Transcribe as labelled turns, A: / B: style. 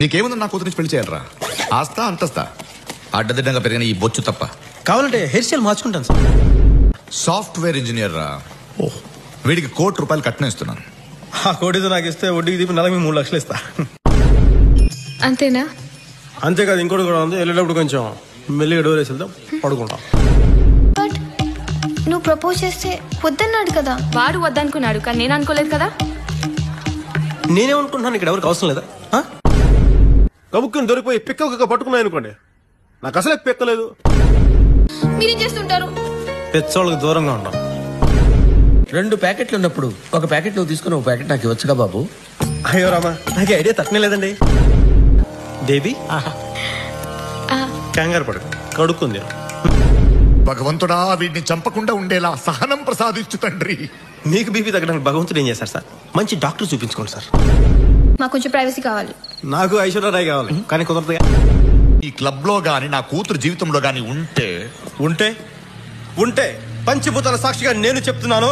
A: నీకేముంది నా కూతురు నుంచి పెళ్లి చేయాలరా? ఆస్తా అంతస్తా అడ్డదిడ్డంగా పెరిగిన ఈ బొచ్చు తప్ప.
B: కావాలంటే హెయిర్ స్టైల్ మార్చుకుంటాను సార్.
A: సాఫ్ట్వేర్ ఇంజనీర్ రా. వీడికి ₹1,00,00,000 కట్నం ఇస్తున్నాను.
B: ఆ కోటితో నాకు ఇస్తే వడ్డీకి దీపి నెలకి 3 లక్షలు ఇస్తా.
C: అంతేనా?
B: అంతేకాదు, ఇంకోటి కూడా ఉంది. వెళ్ళేటప్పుడు కొంచెం మెల్లిగా డోర్ వేసి వెళ్దాం, పడుకుంటాం.
D: బట్ నువ్వు ప్రపోజ్ చేస్తే వద్దన్నాడు కదా.
C: వాడు వద్దనుకున్నాడు, కానీ నేను అనుకోలేదు కదా.
B: నేనేమనుకుంటున్నాను, ఇక్కడ ఎవరికి అవసరం లేదా? కబుక్కుని దొరికిపోయి పిక్క పట్టుకున్నాయి అనుకోండి, నాకు అసలే పిక్కలేదు.
D: మీరేం చేస్తుంటారు?
B: పెచ్చోళ్ళకి దూరంగా ఉంటాం.
E: 2 ప్యాకెట్లు ఉన్నప్పుడు ఒక ప్యాకెట్ నువ్వు తీసుకుని 1 ప్యాకెట్ నాకు ఇవ్వచ్చుగా బాబు.
B: అయ్యో రామా, నాకు ఐడియా తక్కువ లేదండి. బేబీ కంగారు పడు, కడుక్కుంది.
A: భగవంతుడా, వీడిని చంపకుండా ఉండేలా సహనం ప్రసాదించు తండ్రి.
B: మీకు బీపీ తగ్గడానికి భగవంతుడు ఏం చేశారు సార్? మంచి డాక్టర్ చూపించుకోండి సార్.
D: మాకు కొంచెం ప్రైవసీ కావాలి.
B: నాకు ఐశ్వర్యరాయ్ కావాలి, కానీ కుదరదుగా.
A: ఈ క్లబ్ లో గాని నా కూతురు జీవితంలో గాని ఉంటే
B: ఉంటే పంచభూతాల సాక్షిగా నేను చెప్తున్నాను,